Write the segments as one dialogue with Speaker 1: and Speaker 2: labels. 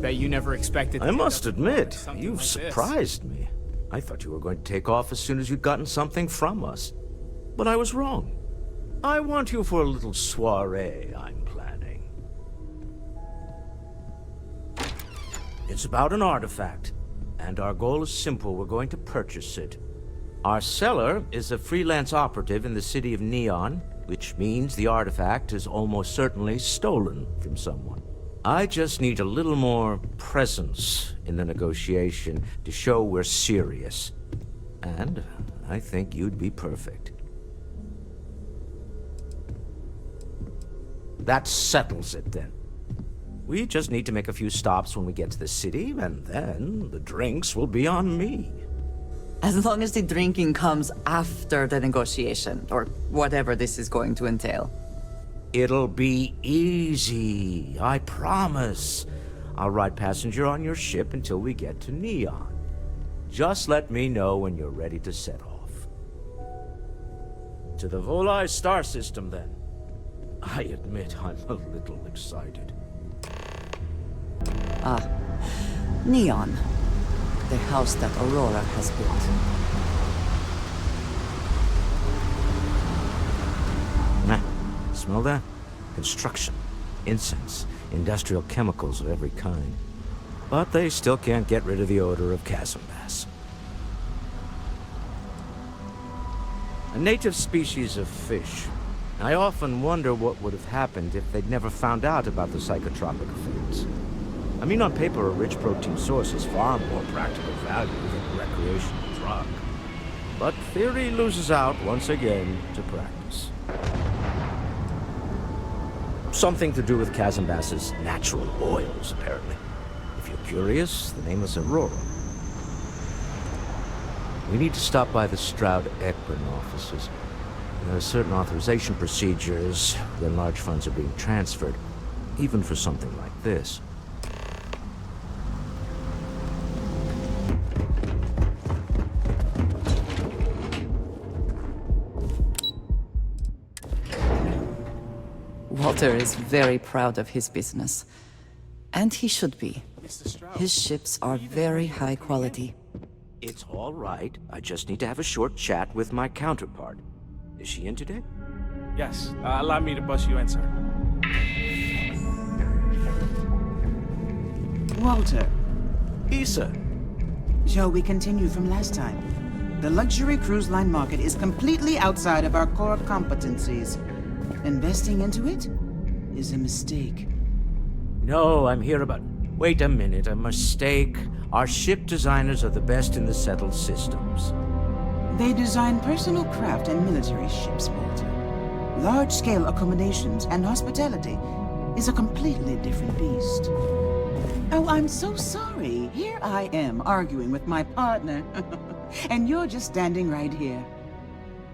Speaker 1: Bet you never expected.
Speaker 2: I must admit,
Speaker 1: something
Speaker 2: you've
Speaker 1: like this.
Speaker 2: surprised me. I thought you were going to take off as soon as you'd gotten something from us. But I was wrong. I want you for a little soiree I'm planning. It's about an artifact, and our goal is simple. We're going to purchase it. Our seller is a freelance operative in the city of Neon, which means the artifact is almost certainly stolen from someone. I just need a little more presence in the negotiation to show we're serious. And I think you'd be perfect. That settles it, then. We just need to make a few stops when we get to the city, and then the drinks will be on me.
Speaker 3: As long as the drinking comes after the negotiation, or whatever this is going to entail.
Speaker 2: It'll be easy, I promise. I'll ride passenger on your ship until we get to Neon. Just let me know when you're ready to set off. To the Volai star system, then. I admit I'm a little excited.
Speaker 3: Neon. The house that Aurora has built.
Speaker 2: Smell that? Construction, incense, industrial chemicals of every kind. But they still can't get rid of the odor of chasm bass. A native species of fish. I often wonder what would have happened if they'd never found out about the psychotropic effects. I mean, on paper, a rich protein source is far more practical value than a recreational drug. But theory loses out once again to practice. Something to do with chasm bass's natural oils, apparently. If you're curious, the name is Aurora. We need to stop by the Stroud-Eklund offices. There are certain authorization procedures when large funds are being transferred, even for something like this.
Speaker 3: Walter is very proud of his business. And he should be. His ships are very high quality.
Speaker 2: It's all right. I just need to have a short chat with my counterpart. Is she in today?
Speaker 4: Yes, allow me to bust you in, sir.
Speaker 5: Walter,
Speaker 2: Issa.
Speaker 5: shall we continue from last time? The luxury cruise line market is completely outside of our core competencies. Investing into it is a mistake.
Speaker 2: No, I'm here about... Wait a minute, a mistake. Our ship designers are the best in the settled systems.
Speaker 5: They design personal craft and military ships, Walter. Large-scale accommodations and hospitality is a completely different beast. Oh, I'm so sorry. Here I am arguing with my partner. And you're just standing right here.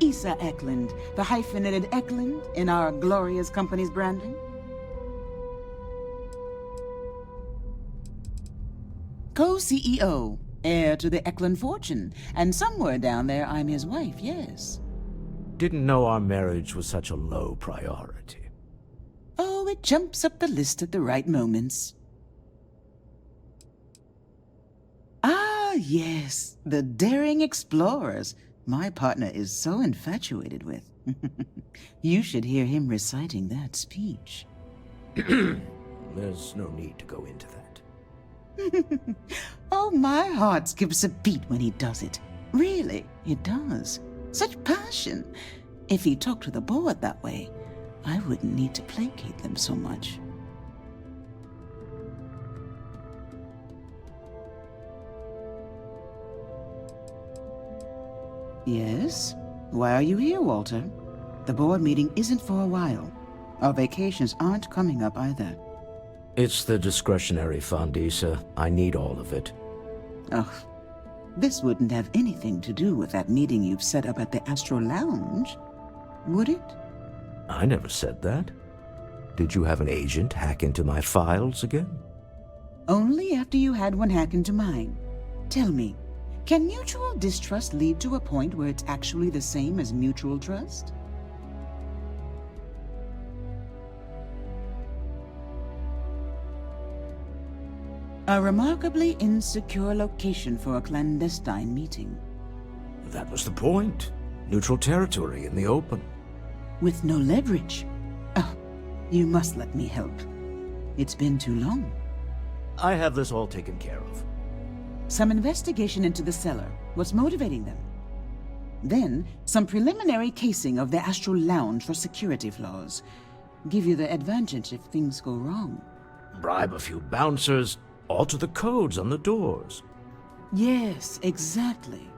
Speaker 5: Issa Eklund, the hyphenated Eklund in our glorious company's branding. Co-CEO, heir to the Eklund fortune, and somewhere down there I'm his wife, yes.
Speaker 2: Didn't know our marriage was such a low priority.
Speaker 5: Oh, it jumps up the list at the right moments. Ah, yes, the daring explorers my partner is so infatuated with. You should hear him reciting that speech.
Speaker 2: There's no need to go into that.
Speaker 5: Oh, my heart skips a beat when he does it. Really, it does. Such passion. If he talked to the board that way, I wouldn't need to placate them so much. Yes? Why are you here, Walter? The board meeting isn't for a while. Our vacations aren't coming up either.
Speaker 2: It's the discretionary fund, Issa. I need all of it.
Speaker 5: Oh, this wouldn't have anything to do with that meeting you've set up at the Astral Lounge, would it?
Speaker 2: I never said that. Did you have an agent hack into my files again?
Speaker 5: Only after you had one hack into mine. Tell me, can mutual distrust lead to a point where it's actually the same as mutual trust? A remarkably insecure location for a clandestine meeting.
Speaker 2: That was the point. Neutral territory in the open.
Speaker 5: With no leverage. Oh, you must let me help. It's been too long.
Speaker 2: I have this all taken care of.
Speaker 5: Some investigation into the cellar. What's motivating them? Then, some preliminary casing of the Astral Lounge for security flaws. Give you the advantage if things go wrong.
Speaker 2: Bribe a few bouncers, alter the codes on the doors.
Speaker 5: Yes, exactly.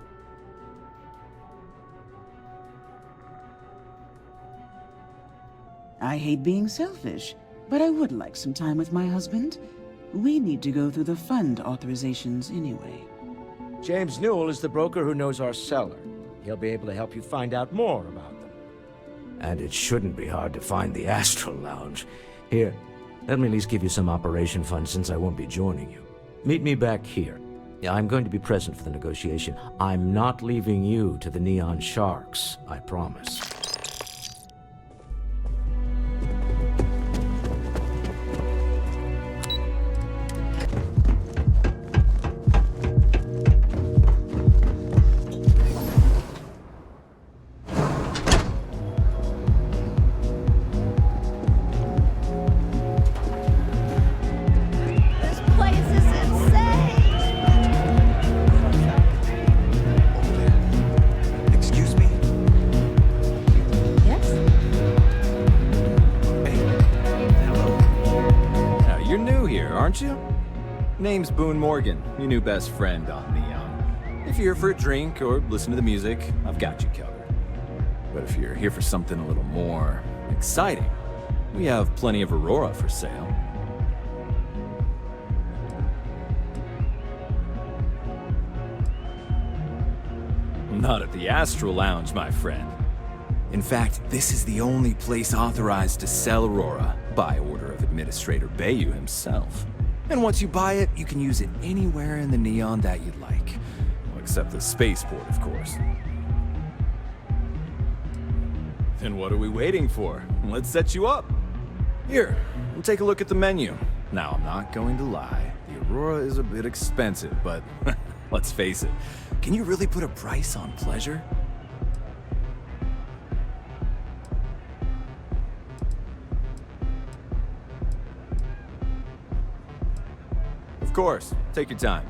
Speaker 5: I hate being selfish, but I would like some time with my husband. We need to go through the fund authorizations anyway.
Speaker 2: James Newell is the broker who knows our cellar. He'll be able to help you find out more about them. And it shouldn't be hard to find the Astral Lounge. Here, let me at least give you some operation funds since I won't be joining you. Meet me back here. I'm going to be present for the negotiation. I'm not leaving you to the Neon Sharks, I promise.
Speaker 1: Name's Boone Morgan, your new best friend on Neon. If you're here for a drink or listen to the music, I've got you covered. But if you're here for something a little more exciting, we have plenty of Aurora for sale. Not at the Astral Lounge, my friend. In fact, this is the only place authorized to sell Aurora by order of Administrator Bayou himself. And once you buy it, you can use it anywhere in the Neon that you'd like. Well, except the spaceport, of course. Then what are we waiting for? Let's set you up. Here, we'll take a look at the menu. Now, I'm not going to lie. The Aurora is a bit expensive, but let's face it. Can you really put a price on pleasure? Of course, take your time.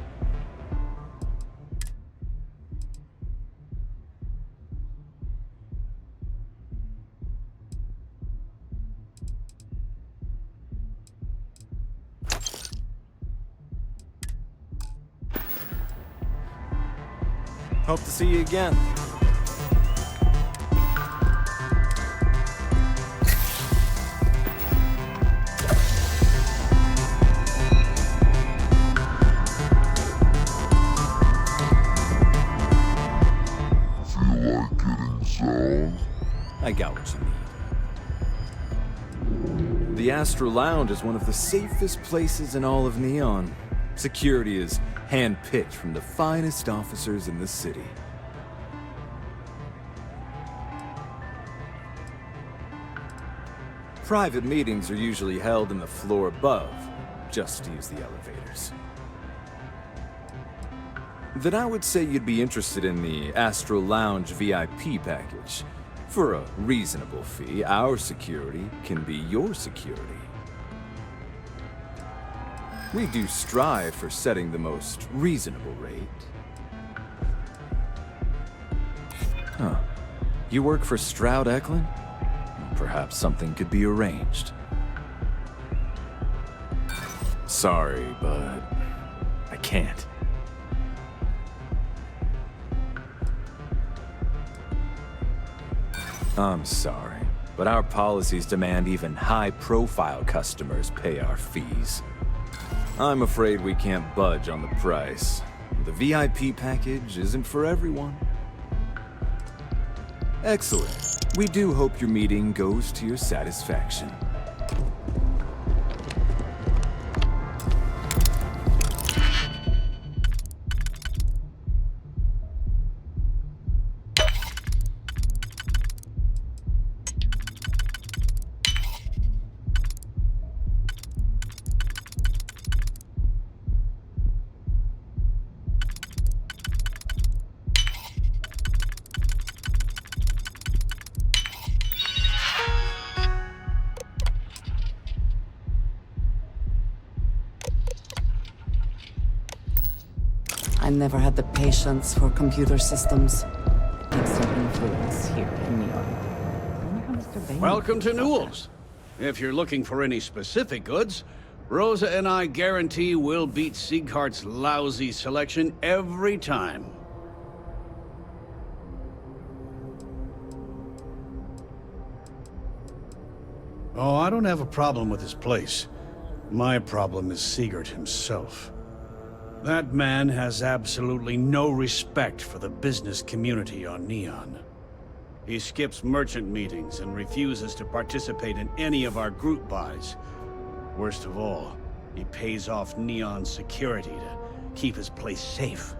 Speaker 1: Hope to see you again. I got what you need. The Astral Lounge is one of the safest places in all of Neon. Security is hand-picked from the finest officers in the city. Private meetings are usually held in the floor above, just to use the elevators. Then I would say you'd be interested in the Astral Lounge VIP package. For a reasonable fee, our security can be your security. We do strive for setting the most reasonable rate. Huh. You work for Stroud Eklund? Perhaps something could be arranged. Sorry, but I can't. I'm sorry, but our policies demand even high-profile customers pay our fees. I'm afraid we can't budge on the price. The VIP package isn't for everyone. Excellent. We do hope your meeting goes to your satisfaction.
Speaker 3: I never had the patience for computer systems. Keeps some influence here in Neon.
Speaker 6: Welcome to Newell's. If you're looking for any specific goods, Rosa and I guarantee we'll beat Sieghart's lousy selection every time. Oh, I don't have a problem with this place. My problem is Siegert himself. That man has absolutely no respect for the business community on Neon. He skips merchant meetings and refuses to participate in any of our group buys. Worst of all, he pays off Neon's security to keep his place safe.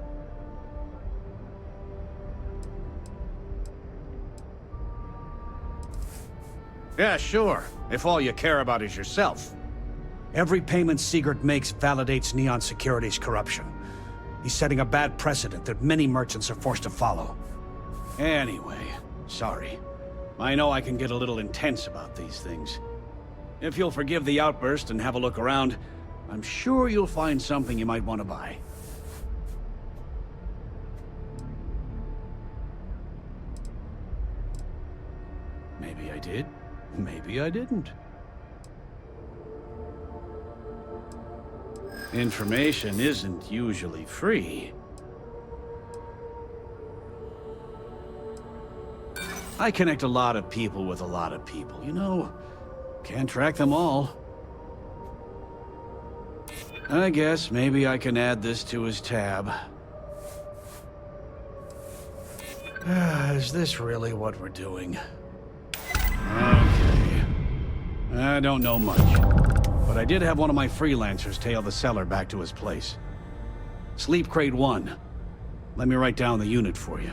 Speaker 6: Yeah, sure, if all you care about is yourself. Every payment Siegert makes validates Neon Security's corruption. He's setting a bad precedent that many merchants are forced to follow. Anyway, sorry. I know I can get a little intense about these things. If you'll forgive the outburst and have a look around, I'm sure you'll find something you might want to buy. Maybe I did, maybe I didn't. Information isn't usually free. I connect a lot of people with a lot of people, you know? Can't track them all. I guess maybe I can add this to his tab. Is this really what we're doing? Okay. I don't know much, but I did have one of my freelancers tail the seller back to his place. Sleep Crate 1. Let me write down the unit for you.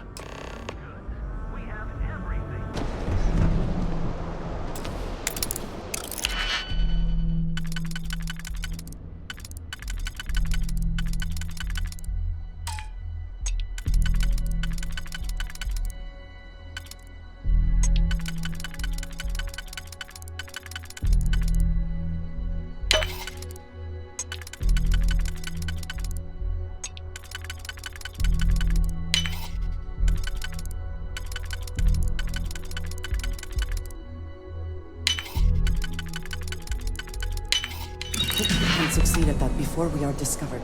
Speaker 3: Succeed at that before we are discovered.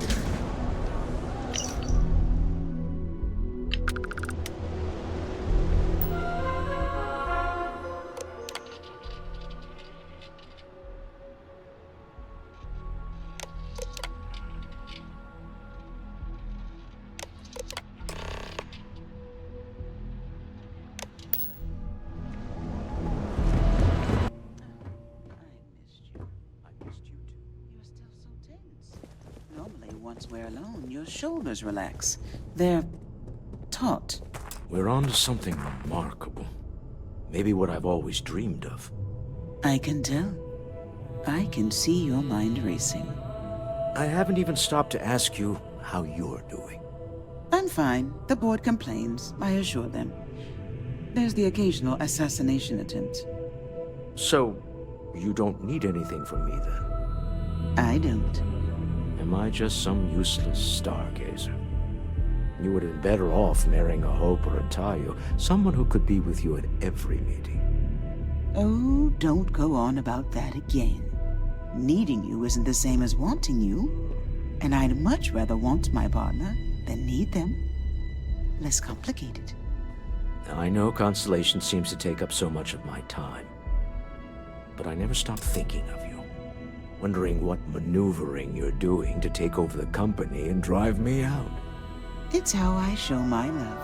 Speaker 5: Once we're alone, your shoulders relax. They're taut.
Speaker 2: We're on to something remarkable. Maybe what I've always dreamed of.
Speaker 5: I can tell. I can see your mind racing.
Speaker 2: I haven't even stopped to ask you how you're doing.
Speaker 5: I'm fine. The board complains, I assure them. There's the occasional assassination attempt.
Speaker 2: So, you don't need anything from me then?
Speaker 5: I don't.
Speaker 2: Am I just some useless stargazer? You would have been better off marrying a Hope or a Tayo, someone who could be with you at every meeting.
Speaker 5: Oh, don't go on about that again. Needing you isn't the same as wanting you, and I'd much rather want my partner than need them. Less complicated.
Speaker 2: I know Constellation seems to take up so much of my time, but I never stop thinking of you. Wondering what maneuvering you're doing to take over the company and drive me out.
Speaker 5: It's how I show my love.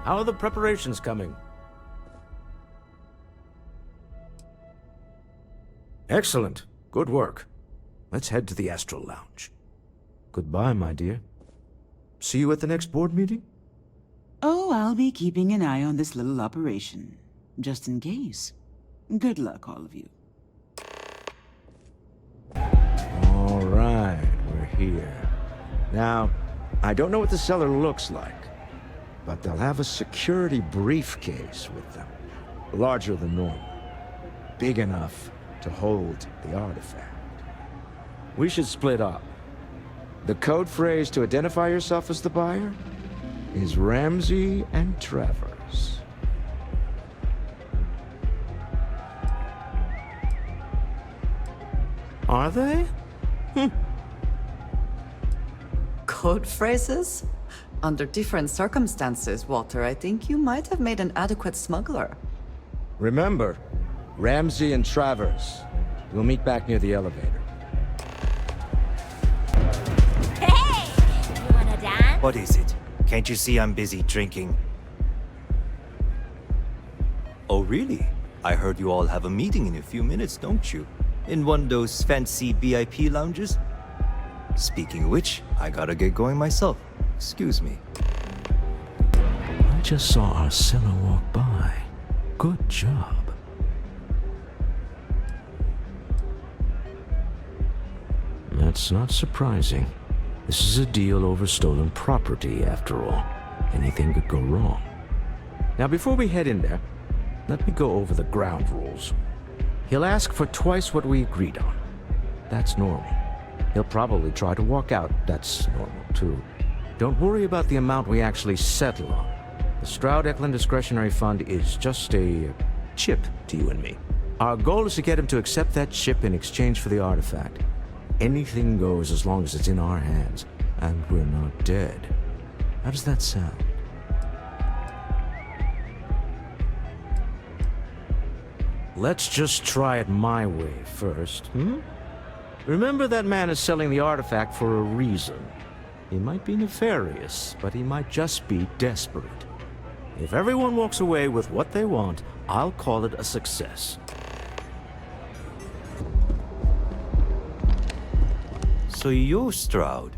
Speaker 2: How are the preparations coming? Excellent. Good work. Let's head to the Astral Lounge. Goodbye, my dear. See you at the next board meeting?
Speaker 5: Oh, I'll be keeping an eye on this little operation. Just in case. Good luck, all of you.
Speaker 2: All right, we're here. Now, I don't know what the cellar looks like, but they'll have a security briefcase with them. Larger than normal. Big enough to hold the artifact. We should split up. The code phrase to identify yourself as the buyer is Ramsey and Travers. Are they?
Speaker 3: Code phrases? Under different circumstances, Walter, I think you might have made an adequate smuggler.
Speaker 2: Remember, Ramsey and Travers. We'll meet back near the elevator.
Speaker 7: Hey! You wanna dance?
Speaker 8: What is it? Can't you see I'm busy drinking? Oh, really? I heard you all have a meeting in a few minutes, don't you? In one of those fancy VIP lounges? Speaking of which, I gotta get going myself. Excuse me.
Speaker 2: I just saw our seller walk by. Good job. That's not surprising. This is a deal over stolen property, after all. Anything could go wrong. Now, before we head in there, let me go over the ground rules. He'll ask for twice what we agreed on. That's normal. He'll probably try to walk out. That's normal, too. Don't worry about the amount we actually settle on. The Stroud Eklund Discretionary Fund is just a chip to you and me. Our goal is to get him to accept that chip in exchange for the artifact. Anything goes as long as it's in our hands, and we're not dead. How does that sound? Let's just try it my way first, Remember, that man is selling the artifact for a reason. He might be nefarious, but he might just be desperate. If everyone walks away with what they want, I'll call it a success.
Speaker 8: So you're Stroud.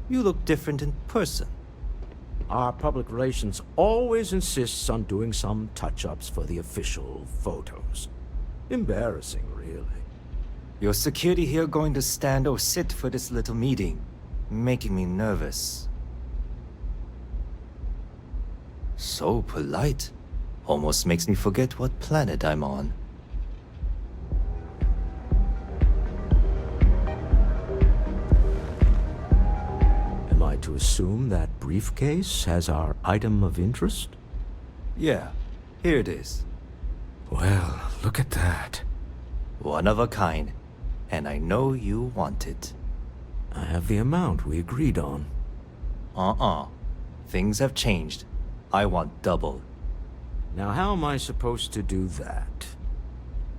Speaker 8: You look different in person.
Speaker 2: Our public relations always insists on doing some touch-ups for the official photos. Embarrassing, really.
Speaker 8: Your security here going to stand or sit for this little meeting, making me nervous. So polite. Almost makes me forget what planet I'm on.
Speaker 2: Am I to assume that briefcase has our item of interest?
Speaker 8: Yeah, here it is.
Speaker 2: Well, look at that.
Speaker 8: One of a kind. And I know you want it.
Speaker 2: I have the amount we agreed on.
Speaker 8: Things have changed. I want double.
Speaker 2: Now, how am I supposed to do that?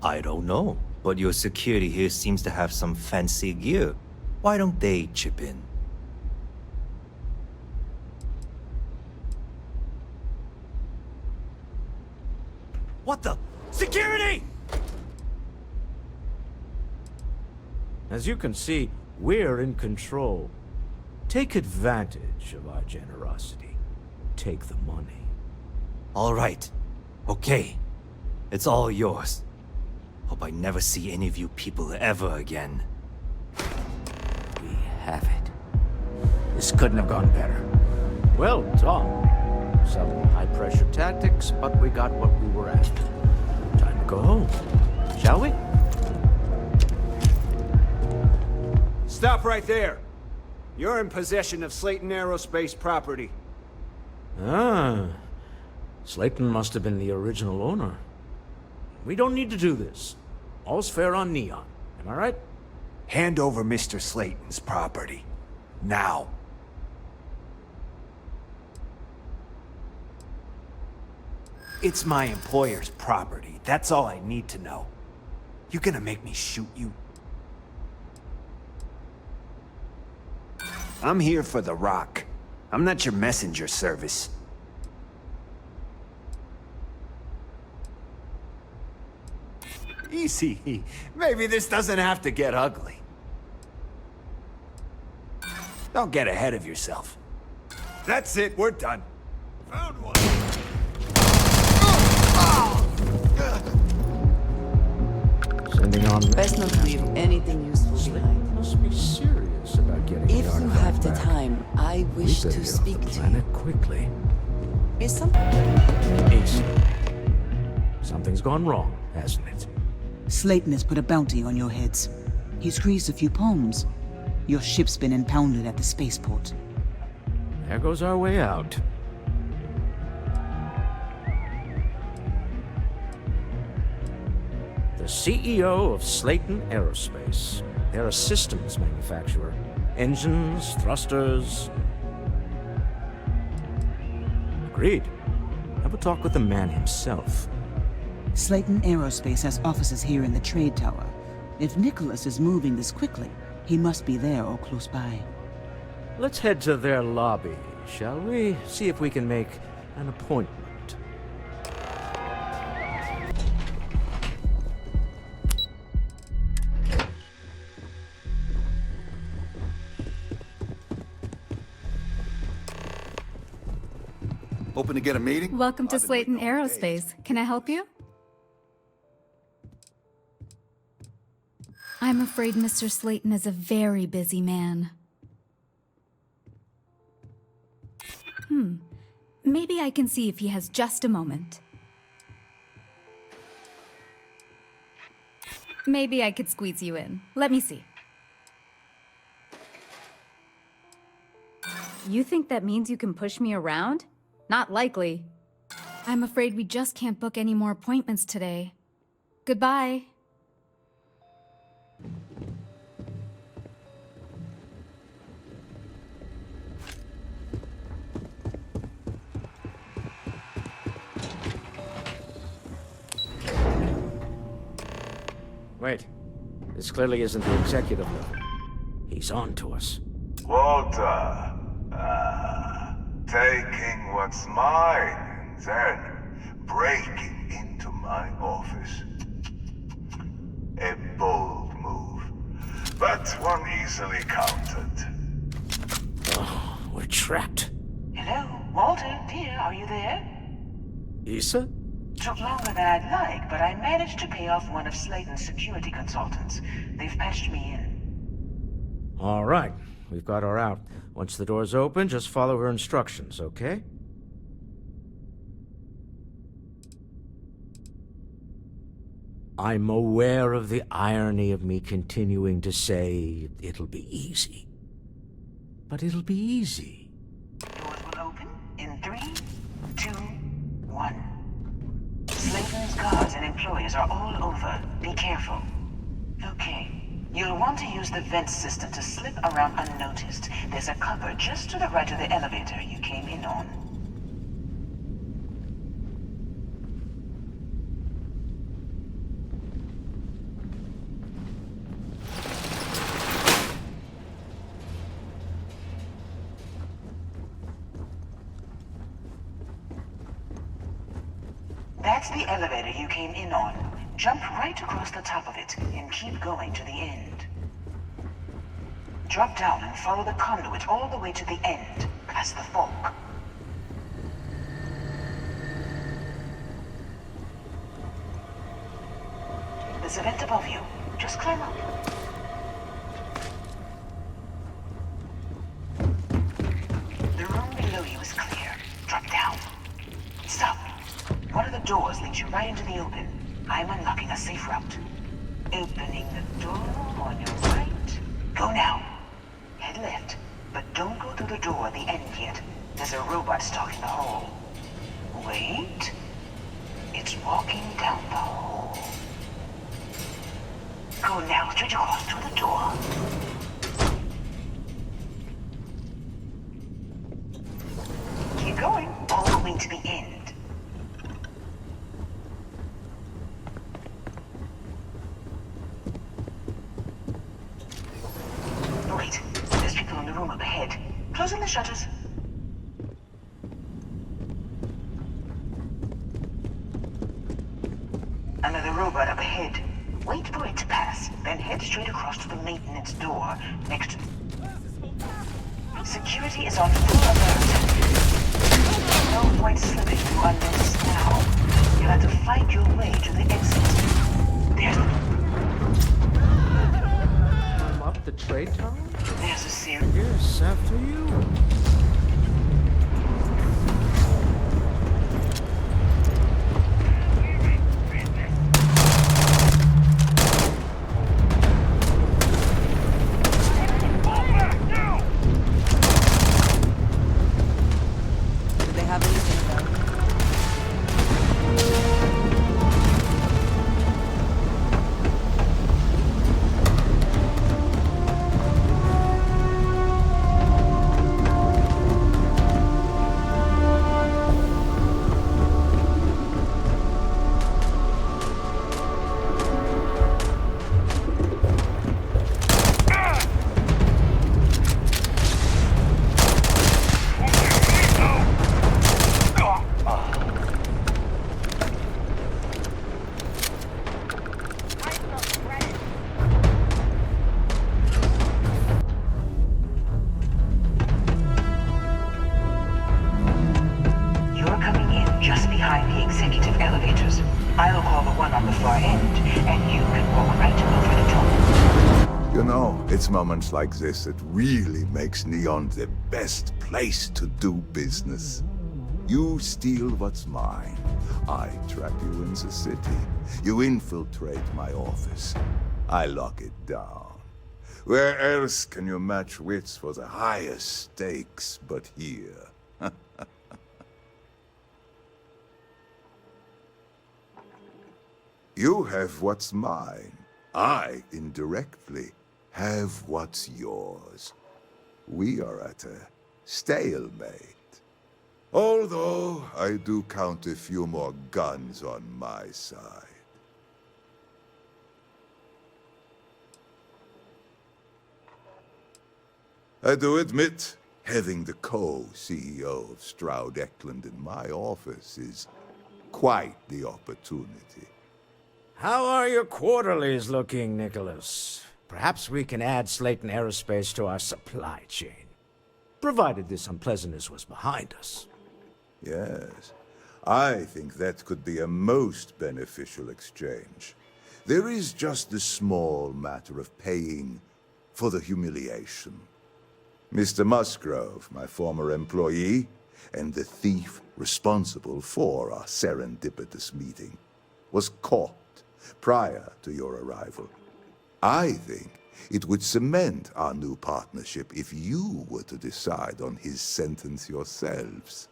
Speaker 8: I don't know, but your security here seems to have some fancy gear. Why don't they chip in? What the? Security!
Speaker 2: As you can see, we're in control. Take advantage of our generosity. Take the money.
Speaker 8: All right. Okay. It's all yours. Hope I never see any of you people ever again.
Speaker 2: We have it. This couldn't have gone better. Well, Tom. Some high-pressure tactics, but we got what we were after. Time to go home. Shall we?
Speaker 9: Stop right there. You're in possession of Slayton Aerospace property.
Speaker 2: Ah. Slayton must have been the original owner. We don't need to do this. All's fair on Neon. Am I right?
Speaker 9: Hand over Mr. Slayton's property. Now. It's my employer's property. That's all I need to know. You gonna make me shoot you? I'm here for the rock. I'm not your messenger service. Easy. Maybe this doesn't have to get ugly. Don't get ahead of yourself. That's it, we're done. Found one.
Speaker 2: Sending on...
Speaker 3: Best not to leave anything useful behind.
Speaker 2: Must be serious about getting
Speaker 3: If
Speaker 2: the
Speaker 3: you
Speaker 2: artifact
Speaker 3: have the
Speaker 2: back.
Speaker 3: time, I
Speaker 2: We
Speaker 3: wish
Speaker 2: better
Speaker 3: to
Speaker 2: get off
Speaker 3: speak
Speaker 2: the
Speaker 3: to
Speaker 2: planet
Speaker 3: you.
Speaker 2: quickly.
Speaker 3: Is some...
Speaker 2: Ace. Something's gone wrong, hasn't it?
Speaker 5: Slayton has put a bounty on your heads. He's greased a few palms. Your ship's been impounded at the spaceport.
Speaker 2: There goes our way out. The CEO of Slayton Aerospace. They're a systems manufacturer. Engines, thrusters. Agreed. Have a talk with the man himself.
Speaker 5: Slayton Aerospace has offices here in the trade tower. If Nicholas is moving this quickly, he must be there or close by.
Speaker 2: Let's head to their lobby, shall we? See if we can make an appointment.
Speaker 10: Hoping to get a meeting?
Speaker 11: Welcome to Slayton Aerospace. Can I help you? I'm afraid Mr. Slayton is a very busy man. Maybe I can see if he has just a moment. Maybe I could squeeze you in. Let me see. You think that means you can push me around? Not likely. I'm afraid we just can't book any more appointments today. Goodbye.
Speaker 2: Wait. This clearly isn't the executive level. He's on to us.
Speaker 12: Walter. Taking what's mine and then breaking into my office. A bold move, but one easily countered.
Speaker 2: Oh, we're trapped.
Speaker 13: Hello, Walter, dear, are you there?
Speaker 2: Issa?
Speaker 13: Took longer than I'd like, but I managed to pay off one of Slayton's security consultants. They've patched me in.
Speaker 2: All right, we've got her out. Once the door's open, just follow her instructions, okay? I'm aware of the irony of me continuing to say it'll be easy. But it'll be easy.
Speaker 13: Doors will open in 3, 2, 1. Slayton's guards and employees are all over. Be careful. Okay. You'll want to use the vent system to slip around unnoticed. There's a cupboard just to the right of the elevator you came in on. That's the elevator you came in on. Jump right across the top of it and keep going to the end. Drop down and follow the conduit all the way to the end, past the fork. There's a vent above you. Just climb up. The room below you is clear. Drop down. Stop. One of the doors leads you right into the open. I'm unlocking a safe route. Opening the door on your right. Go now. Head left, but don't go through the door at the end yet. There's a robot stalking the hole. Wait. It's walking down the hole. Go now, straight across to the door. Keep going, all the way to the end. Wait, there's people in the room up ahead. Closing the shutters. Another robot up ahead. Wait for it to pass, then head straight across to the maintenance door next to... Security is on full alert. No point slipping through unnoticed now. You'll have to fight your way to the exit. There's...
Speaker 2: I'm up the trade tower?
Speaker 13: There's a series...
Speaker 2: Yes, after you.
Speaker 12: It's moments like this that really makes Neon the best place to do business. You steal what's mine. I trap you in the city. You infiltrate my office. I lock it down. Where else can you match wits for the highest stakes but here? You have what's mine. I, indirectly, have what's yours. We are at a stalemate. Although, I do count a few more guns on my side. I do admit, having the co-CEO of Stroud Eklund in my office is quite the opportunity.
Speaker 2: How are your quarterlies looking, Nicholas? Perhaps we can add Slayton Aerospace to our supply chain, provided this unpleasantness was behind us.
Speaker 12: Yes, I think that could be a most beneficial exchange. There is just the small matter of paying for the humiliation. Mr. Musgrove, my former employee, and the thief responsible for our serendipitous meeting, was caught prior to your arrival. I think it would cement our new partnership if you were to decide on his sentence yourselves.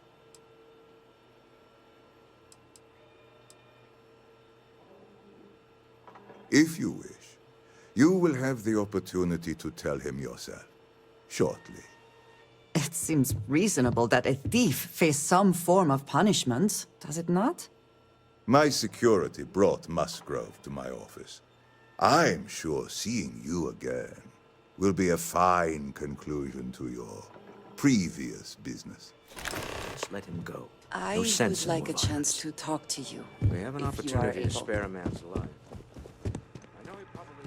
Speaker 12: If you wish, you will have the opportunity to tell him yourself, shortly.
Speaker 3: It seems reasonable that a thief face some form of punishment, does it not?
Speaker 12: My security brought Musgrove to my office. I'm sure seeing you again will be a fine conclusion to your previous business.
Speaker 2: Just let him go.
Speaker 3: I
Speaker 2: No sense
Speaker 3: would like a
Speaker 2: in more
Speaker 3: chance
Speaker 2: violence.
Speaker 3: to talk to you.
Speaker 2: We have an
Speaker 3: if you are
Speaker 2: opportunity to
Speaker 3: able.
Speaker 2: spare a man's life. I know he probably...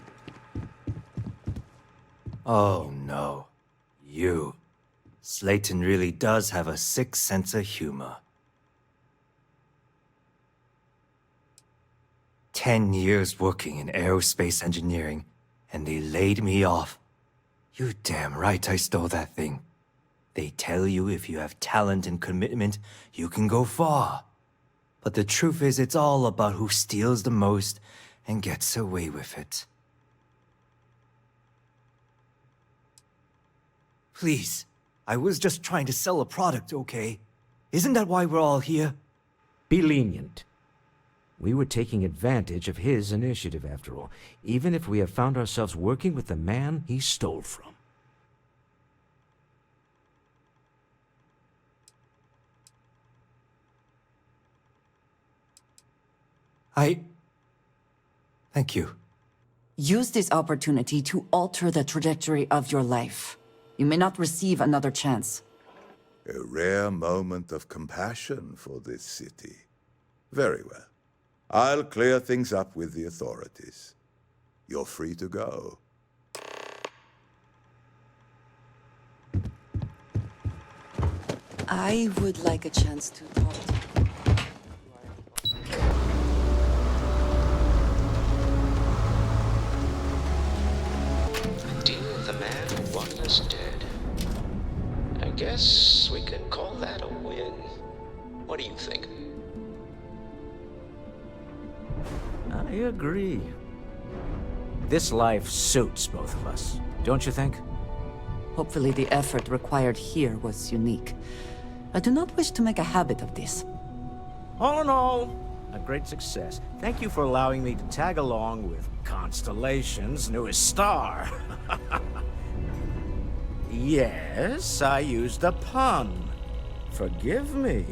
Speaker 8: Oh no. You. Slayton really does have a sick sense of humor. 10 years working in aerospace engineering, and they laid me off. You damn right I stole that thing. They tell you if you have talent and commitment, you can go far. But the truth is, it's all about who steals the most and gets away with it. Please, I was just trying to sell a product, okay? Isn't that why we're all here?
Speaker 2: Be lenient. We were taking advantage of his initiative, after all, even if we have found ourselves working with the man he stole from.
Speaker 8: Thank you.
Speaker 3: Use this opportunity to alter the trajectory of your life. You may not receive another chance.
Speaker 12: A rare moment of compassion for this city. Very well. I'll clear things up with the authorities. You're free to go.
Speaker 3: I would like a chance to talk to you.
Speaker 10: Deal the man who won us dead. I guess we can call that a win. What do you think?
Speaker 2: I agree. This life suits both of us, don't you think?
Speaker 3: Hopefully the effort required here was unique. I do not wish to make a habit of this.
Speaker 2: All in all, a great success. Thank you for allowing me to tag along with Constellation's newest star. Yes, I used a pun. Forgive me.